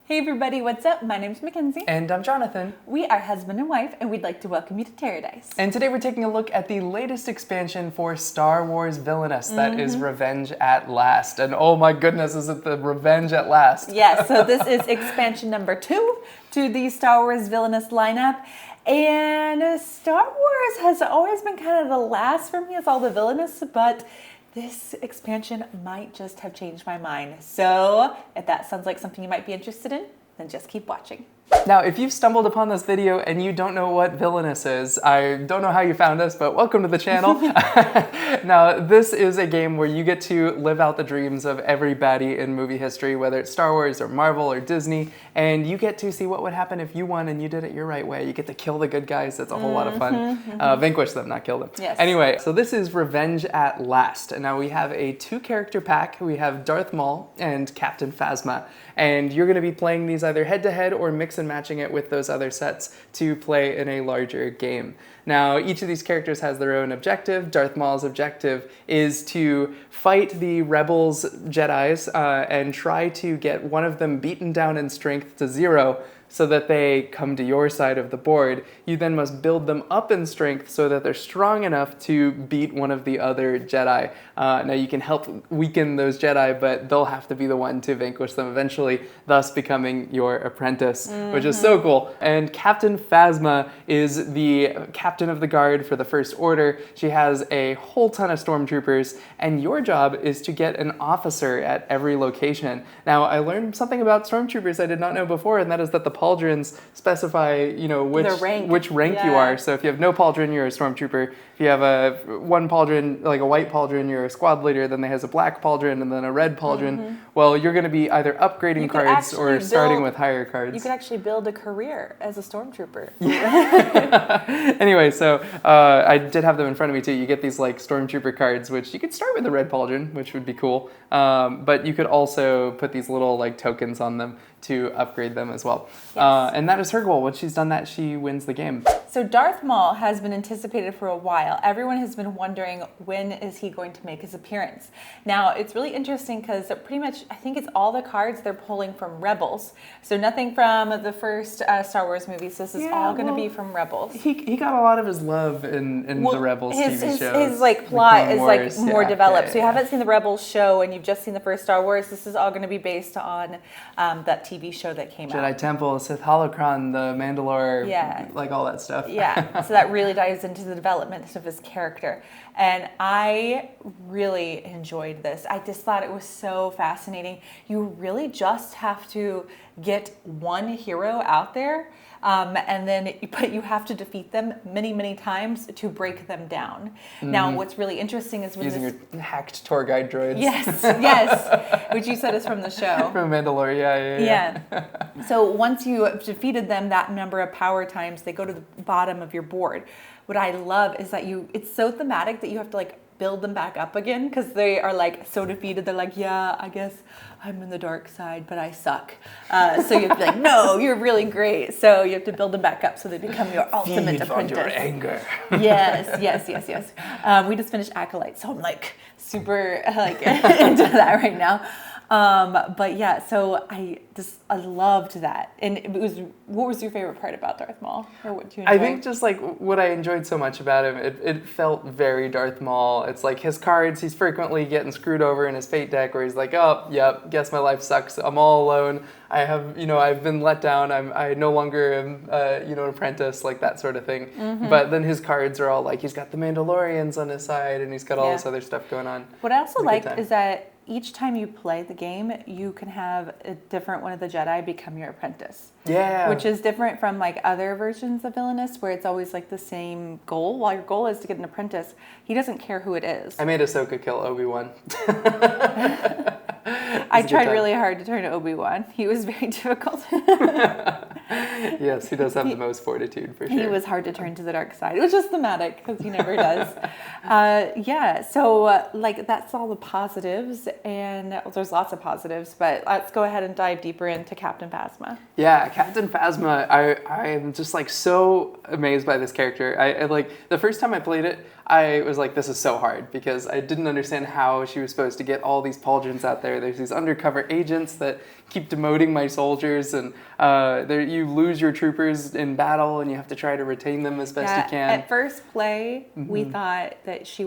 Hey everybody, what's up? My name's Mackenzie. And I'm Jonathan. We are husband and wife, and we'd like to welcome you to TerreDice. And today we're taking a look at the latest expansion for Star Wars Villainous, that is Revenge at Last. And oh my goodness, is it the Revenge at Last? Yes, so this is expansion number 2 to the Star Wars Villainous lineup. And Star Wars has always been kind of the last for me with all the Villainous, but this expansion might just have changed my mind. So if that sounds like something you might be interested in, then just keep watching. Now, if you've stumbled upon this video and you don't know what Villainous is, I don't know how you found us, but welcome to the channel. Now, this is a game where you get to live out the dreams of every baddie in movie history, whether it's Star Wars or Marvel or Disney, and you get to see what would happen if you won and you did it your right way. You get to kill the good guys. That's a whole lot of fun. Vanquish them, not kill them. Yes. Anyway, so this is Revenge at Last. And now we have a 2-character pack. We have Darth Maul and Captain Phasma. And you're going to be playing these either head-to-head or mix and matching it with those other sets to play in a larger game. Now, each of these characters has their own objective. Darth Maul's objective is to fight the Rebels Jedis and try to get one of them beaten down in strength to 0 so that they come to your side of the board. You then must build them up in strength so that they're strong enough to beat one of the other Jedi. Now you can help weaken those Jedi, but they'll have to be the one to vanquish them eventually, thus becoming your apprentice, which is so cool. And Captain Phasma is the captain of the guard for the First Order. She has a whole ton of stormtroopers, and your job is to get an officer at every location. Now, I learned something about stormtroopers I did not know before, and that is that the pauldrons specify, you know, which rank you are. So if you have no pauldron, you're a stormtrooper. If you have one pauldron, like a white pauldron, you're a squad leader. Then they has a black pauldron and then a red pauldron. Well, you're going to be either upgrading cards or starting with higher cards. You could actually build a career as a stormtrooper. Anyway, so I did have them in front of me too. You get these like stormtrooper cards, which you could start with the red pauldron, which would be cool. But you could also put these little like tokens on them to upgrade them as well. Yes. And that is her goal. Once she's done that, she wins the game. So Darth Maul has been anticipated for a while. Everyone has been wondering, when is he going to make his appearance? Now, it's really interesting because pretty much, I think it's all the cards they're pulling from Rebels. So nothing from the first Star Wars movies. This is all going to be from Rebels. He got a lot of his love in the Rebels TV shows. His like plot is like more developed. So you haven't seen the Rebels show and you've just seen the first Star Wars. This is all going to be based on that TV show that came out. Jedi Temple, Sith Holocron, the Mandalore, like all that stuff. Yeah, so that really dives into the development of his character. And I really enjoyed this. I just thought it was so fascinating. You really just have to get one hero out there, but you have to defeat them many, many times to break them down. Now, what's really interesting is using your hacked tour guide droids. Yes, which you said is from the show. From Mandalore, yeah. So once you have defeated them that number of power times, they go to the bottom of your board. What I love is that it's so thematic that you have to like build them back up again because they are like so defeated. They're like, yeah, I guess I'm in the dark side, but I suck. So you have to be like, no, you're really great. So you have to build them back up so they become your ultimate apprentice. Your anger. Yes. We just finished Acolyte, so I'm like super like into that right now. But yeah, so I loved that. And what was your favorite part about Darth Maul? Or what you enjoyed? I think just like what I enjoyed so much about him, it felt very Darth Maul. It's like his cards, he's frequently getting screwed over in his fate deck where he's like, oh, yep, guess my life sucks. I'm all alone. I have, I've been let down. I no longer am, an apprentice, like that sort of thing. But then his cards are all like, he's got the Mandalorians on his side and he's got all this other stuff going on. What I also liked is that each time you play the game, you can have a different one of the Jedi become your apprentice. Yeah. Which is different from like other versions of Villainous where it's always like the same goal. While your goal is to get an apprentice, he doesn't care who it is. I made Ahsoka kill Obi-Wan. I tried really hard to turn to Obi-Wan. He was very difficult. Yes, he does have the most fortitude for sure. He was hard to turn to the dark side, which is thematic because he never does. Yeah, so like that's all the positives, and there's lots of positives, but let's go ahead and dive deeper into Captain Phasma. Yeah, Captain Phasma, I am just like so amazed by this character. I like the first time I played it, I was like, this is so hard because I didn't understand how she was supposed to get all these pauldrons out there. There's these undercover agents that keep demoting my soldiers, and you lose your troopers in battle, and you have to try to retain them as best you can. At first play, we thought that she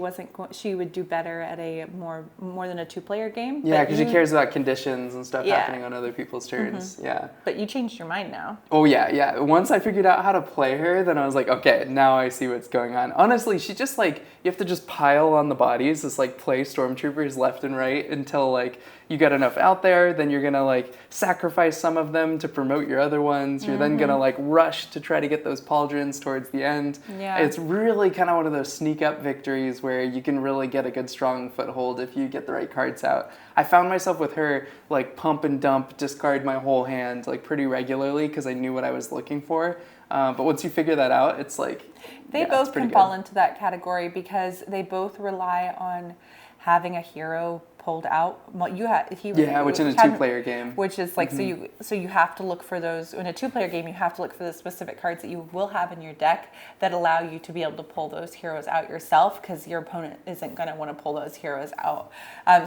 she would do better at a more than a 2-player game. Yeah, because she cares about conditions and stuff happening on other people's turns. Yeah. But you changed your mind now. Oh yeah. Once I figured out how to play her, then I was like, okay, now I see what's going on. Honestly, she just like, you have to just pile on the bodies, just like play stormtroopers left and right until like you get enough out there, then you're gonna like sacrifice some of them to promote your other ones. You're then gonna like rush to try to get those pauldrons towards the end. Yeah. It's really kind of one of those sneak up victories where you can really get a good strong foothold if you get the right cards out. I found myself with her like pump and dump, discard my whole hand like pretty regularly because I knew what I was looking for. But once you figure that out, it's like they both can fall into that category because they both rely on having a hero pulled out. Well, which in a 2-player game, which is like so you have to look for those in a 2-player game. You have to look for the specific cards that you will have in your deck that allow you to be able to pull those heroes out yourself, because your opponent isn't going to want to pull those heroes out.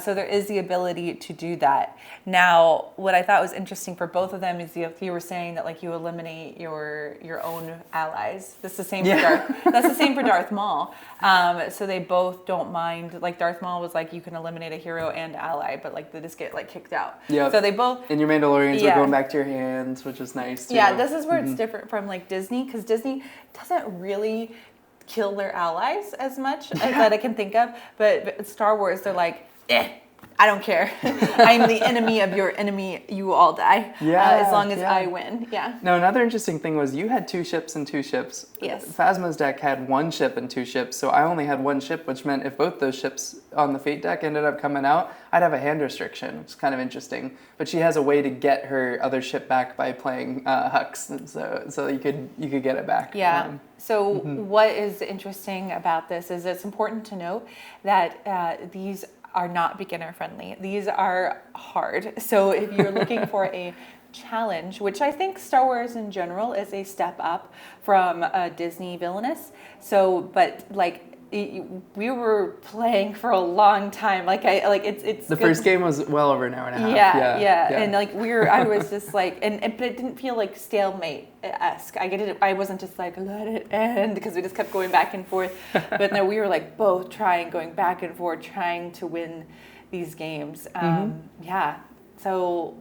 So there is the ability to do that. Now, what I thought was interesting for both of them is you were saying that like you eliminate your own allies. That's the same for Darth. That's the same for Darth Maul. So they both don't mind. Like Darth Maul was like, you can eliminate a hero and ally, but like they just get like kicked out. Yeah. So they both. And your Mandalorians are going back to your hands, which is nice too. Yeah, this is where it's different from like Disney, because Disney doesn't really kill their allies as much that I can think of, but Star Wars, they're like, I don't care. I'm the enemy of your enemy. You all die. As long as I win. Yeah. Now, another interesting thing was you had 2 ships and 2 ships. Yes. Phasma's deck had 1 ship and 2 ships, so I only had 1 ship, which meant if both those ships on the Fate deck ended up coming out, I'd have a hand restriction, which is kind of interesting. But she has a way to get her other ship back by playing Hux, and so you could get it back. Yeah. So what is interesting about this is it's important to note that these are not beginner friendly. These are hard. So if you're looking for a challenge, which I think Star Wars in general is a step up from Disney Villainous. So, but like we were playing for a long time. It's the first game was well over an hour and a half. Yeah. And like I was just like, but it didn't feel like stalemate-esque. I wasn't just like, let it end, because we just kept going back and forth. But no, we were like both going back and forth, trying to win these games. Yeah. So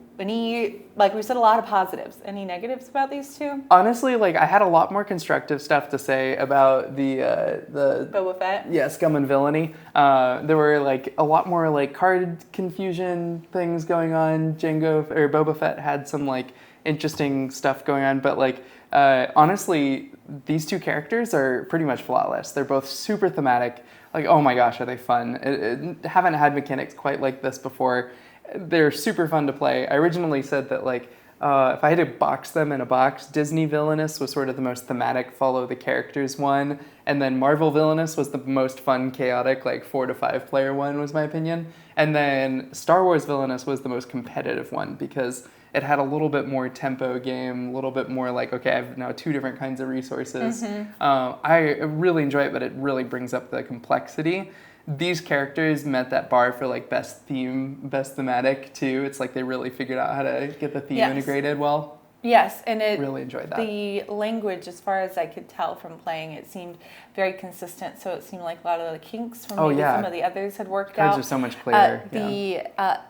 like we said, a lot of positives. Any negatives about these two? Honestly, like I had a lot more constructive stuff to say about the Boba Fett. Yeah, Scum and Villainy. There were like a lot more like card confusion things going on. Boba Fett had some like interesting stuff going on, but like honestly, these 2 characters are pretty much flawless. They're both super thematic. Like, oh my gosh, are they fun? Haven't had mechanics quite like this before. They're super fun to play. I originally said that like if I had to box them in a box, Disney Villainous was sort of the most thematic, follow the characters one, and then Marvel Villainous was the most fun, chaotic, like 4 to 5 player one, was my opinion. And then Star Wars Villainous was the most competitive one because it had a little bit more tempo game, a little bit more like, okay, I have now 2 different kinds of resources. I really enjoy it, but it really brings up the complexity. These characters met that bar for like best thematic too. It's like they really figured out how to get the theme integrated well. Yes, and it really enjoyed that. The language, as far as I could tell from playing, it seemed very consistent. So it seemed like a lot of the kinks from maybe some of the others had worked out. Cards are so much clearer.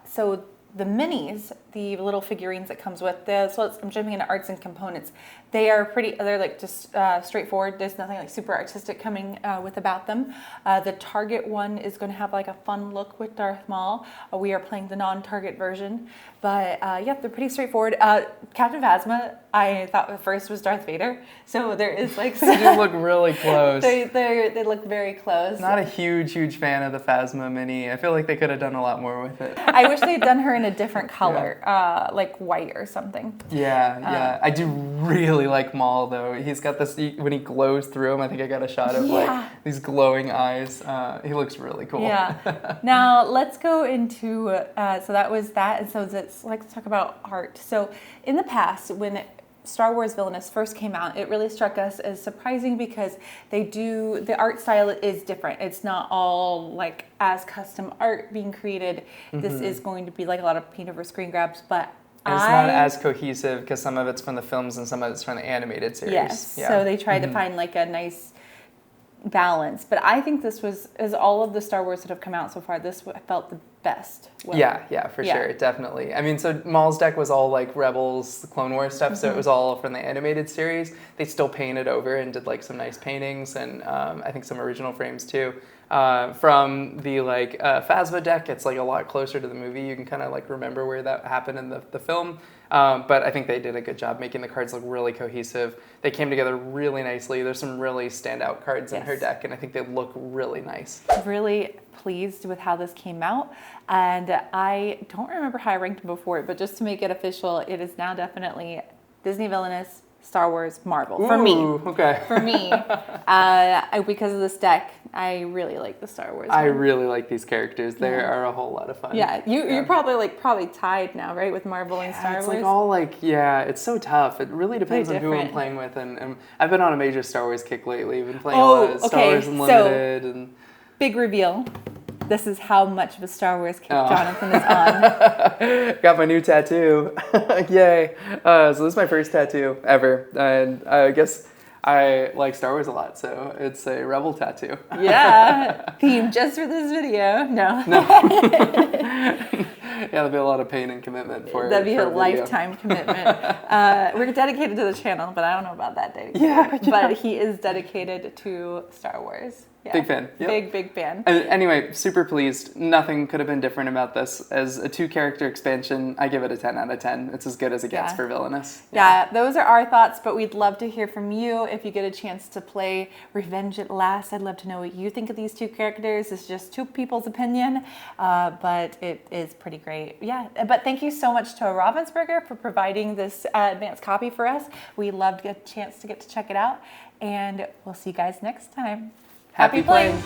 So the minis, the little figurines that comes with this, so I'm jumping into arts and components. They're like just straightforward. There's nothing like super artistic coming with about them. The Target one is going to have like a fun look with Darth Maul. We are playing the non-Target version, but they're pretty straightforward. Captain Phasma, I thought at first was Darth Vader, so there is like they do look really close. They look very close. Not a huge fan of the Phasma mini. I feel like they could have done a lot more with it. I wish they'd done her in a different color, like white or something. Yeah. I do really like Maul though. He's got this, when he glows through him, I think I got a shot of like these glowing eyes. He looks really cool. Yeah. Now let's go into, so that was that. And so let's talk about art. So in the past, when Star Wars Villainous first came out, it really struck us as surprising because the art style is different. It's not all like as custom art being created. This is going to be like a lot of paint over screen grabs, but and it's not as cohesive because some of it's from the films and some of it's from the animated series. Yes, so they tried to find like a nice balance, but I think this was, as all of the Star Wars that have come out so far, this felt the best. Yeah, for sure, definitely. I mean, so Maul's deck was all like Rebels, the Clone Wars stuff, so it was all from the animated series. They still painted over and did like some nice paintings and I think some original frames too. From the like Phasma deck, it's like a lot closer to the movie. You can kind of like remember where that happened in the film. But I think they did a good job making the cards look really cohesive. They came together really nicely. There's some really standout cards in her deck, and I think they look really nice. Really pleased with how this came out, and I don't remember how I ranked them before, but just to make it official, it is now definitely Disney Villainous, Star Wars, Marvel. For me. Okay. For me, because of this deck, I really like the Star Wars. I really like these characters. They are a whole lot of fun. Yeah, you're probably tied now, right, with Marvel and Star Wars? It's like all like, it's so tough. It really depends on who I'm playing with, and I've been on a major Star Wars kick lately. I've been playing a lot of Star Wars Unlimited. And big reveal. This is how much of a Star Wars kick Jonathan is on. Got my new tattoo. Yay. So this is my first tattoo ever. And I guess I like Star Wars a lot, so it's a Rebel tattoo. Yeah. Theme just for this video. No. Yeah, there'll be a lot of pain and commitment for That'd be for a lifetime commitment. We're dedicated to the channel, but I don't know about that dedication. Yeah. But he is dedicated to Star Wars. Yeah. Big fan. Yep. Big fan. Anyway, super pleased. Nothing could have been different about this. As a 2-character expansion, I give it a 10 out of 10. It's as good as it gets for Villainous. Yeah, those are our thoughts, but we'd love to hear from you. If you get a chance to play Revenge at Last, I'd love to know what you think of these 2 characters. It's just 2 people's opinion, but it is pretty great. Yeah, but thank you so much to Ravensburger for providing this advanced copy for us. We loved the chance to get to check it out, and we'll see you guys next time. Happy playing!